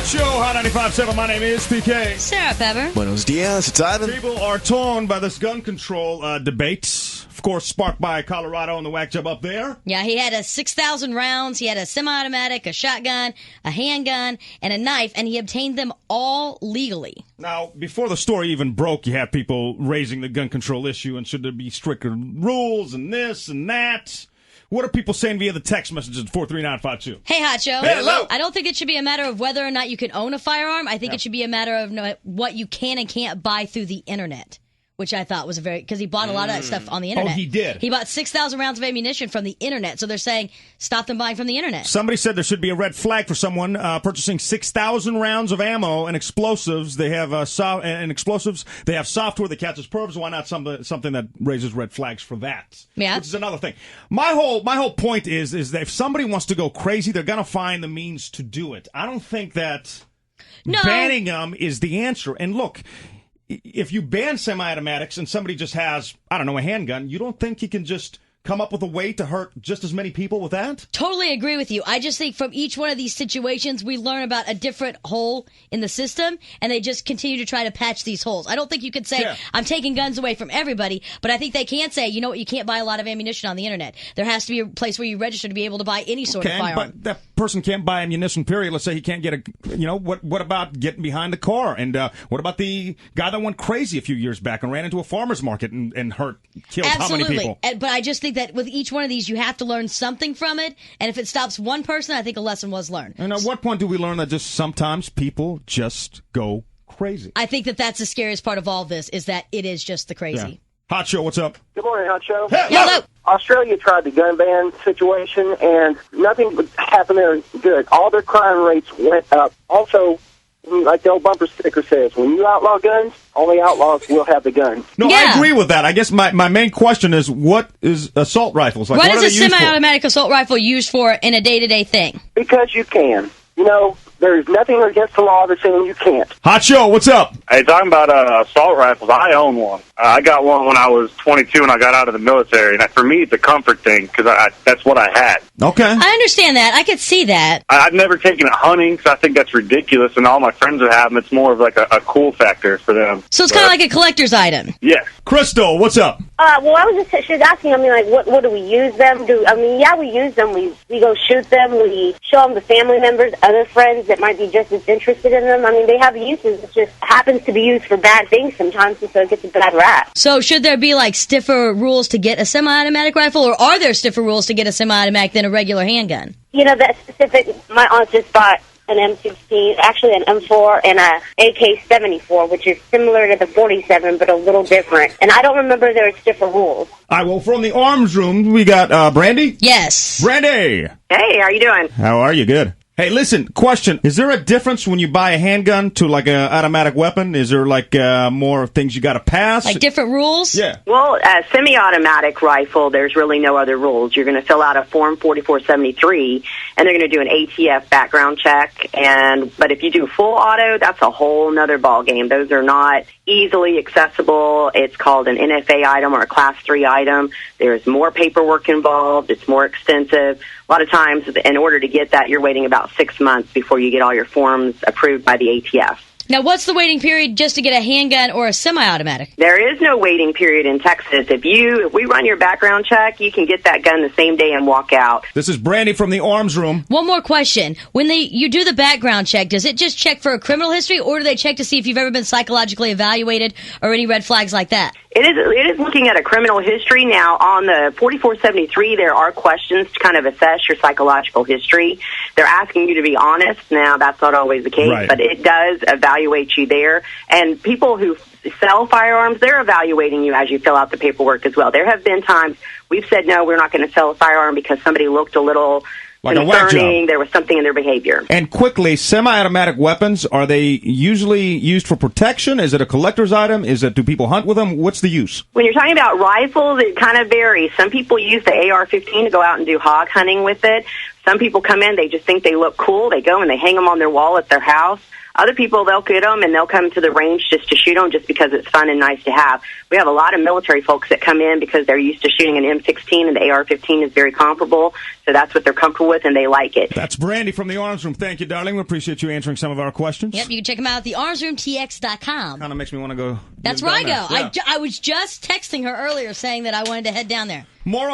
Hot Show, Hot 95.7. My name is PK. Sarah Pepper. Buenos dias, it's Ivan. People are torn by this gun control debate. Of course, sparked by Colorado and the whack job up there. Yeah, he had 6,000 rounds. He had a semi-automatic, a shotgun, a handgun, and a knife, and he obtained them all legally. Now, before the story even broke, you have people raising the gun control issue, and should there be stricter rules and this and that? What are people saying via the text messages at 43952? Hey, Hot Show. Hey, hello. I don't think it should be a matter of whether or not you can own a firearm. I think it should be a matter of what you can and can't buy through the internet, which I thought was because he bought a lot of that stuff on the internet. Oh, he did? He bought 6,000 rounds of ammunition from the internet, so they're saying stop them buying from the internet. Somebody said there should be a red flag for someone purchasing 6,000 rounds of ammo and explosives. They have explosives. They have software that catches perps. Why not something that raises red flags for that? Yeah, which is another thing. My whole point is that if somebody wants to go crazy, they're gonna find the means to do it. I don't think that banning them is the answer. And look, if you ban semi-automatics and somebody just has, I don't know, a handgun, you don't think you can just come up with a way to hurt just as many people with that? Totally agree with you. I just think from each one of these situations, we learn about a different hole in the system, and they just continue to try to patch these holes. I don't think you could say, I'm taking guns away from everybody, but I think they can say, you know what, you can't buy a lot of ammunition on the internet. There has to be a place where you register to be able to buy any sort of firearm. But that person can't buy ammunition, period. Let's say he can't get what about getting behind the car? And what about the guy that went crazy a few years back and ran into a farmer's market and killed how many people? But I just think that with each one of these, you have to learn something from it. And if it stops one person, I think a lesson was learned. And at what point do we learn that just sometimes people just go crazy? I think that that's the scariest part of all this, is that it is just the crazy. Yeah. Hot Show, what's up? Good morning, Hot Show. Hello. Australia tried the gun ban situation, and nothing would happen there good. All their crime rates went up. Also, like the old bumper sticker says, when you outlaw guns, only outlaws will have the guns. No, I agree with that. I guess my main question is, what is assault rifles? Like, what is a semi-automatic assault rifle used for in a day-to-day thing? Because you can. You know, there's nothing against the law that's saying you can't. Hot Show, what's up? Hey, talking about assault rifles, I own one. I got one when I was 22 and I got out of the military. And for me, it's a comfort thing because that's what I had. Okay. I understand that. I could see that. I've never taken it hunting because I think that's ridiculous. And all my friends that have them, it's more of like a cool factor for them. So it's kind of like a collector's item. Yes. Crystal, what's up? Well, she was asking, what do we use them? We use them. We go shoot them. We show them to family members, other friends that might be just as interested in them. They have uses. It just happens to be used for bad things sometimes, and so it gets a bad rap. So should there be, stiffer rules to get a semi-automatic rifle, or are there stiffer rules to get a semi-automatic than a regular handgun? That specific, my aunt just bought an M16, actually an M4, and a AK-74, which is similar to the 47, but a little different. And I don't remember there are stiffer rules. All right, well, from the arms room, we got Brandy? Yes. Brandy! Hey, how are you doing? How are you? Good. Hey, listen, question. Is there a difference when you buy a handgun to an automatic weapon? Is there more things you got to pass? Like different rules? Yeah. Well, a semi-automatic rifle, there's really no other rules. You're going to fill out a Form 4473, and they're going to do an ATF background check. But if you do full auto, that's a whole nother ballgame. Those are not easily accessible. It's called an NFA item or a Class 3 item. There's more paperwork involved. It's more extensive. A lot of times, in order to get that, you're waiting about 6 months before you get all your forms approved by the ATF. Now, what's the waiting period just to get a handgun or a semi-automatic? There is no waiting period in Texas. If we run your background check, you can get that gun the same day and walk out. This is Brandy from the arms room. One more question. When you do the background check, does it just check for a criminal history, or do they check to see if you've ever been psychologically evaluated or any red flags like that? It is looking at a criminal history. Now, on the 4473, there are questions to kind of assess your psychological history. They're asking you to be honest. Now, that's not always the case, right, but it does evaluate you there. And people who sell firearms, they're evaluating you as you fill out the paperwork as well. There have been times we've said, no, we're not going to sell a firearm because somebody looked a little concerning. There was something in their behavior. And quickly, semi-automatic weapons, are they usually used for protection? Is it a collector's item? Do people hunt with them? What's the use? When you're talking about rifles, it kind of varies. Some people use the AR-15 to go out and do hog hunting with it. Some people come in, they just think they look cool. They go and they hang them on their wall at their house. Other people, they'll get them and they'll come to the range just to shoot them just because it's fun and nice to have. We have a lot of military folks that come in because they're used to shooting an M16 and the AR-15 is very comparable. So that's what they're comfortable with and they like it. That's Brandy from the Arms Room. Thank you, darling. We appreciate you answering some of our questions. Yep, you can check them out at thearmsroomtx.com. Kind of makes me want to go. That's where I go. Yeah. I was just texting her earlier saying that I wanted to head down there. More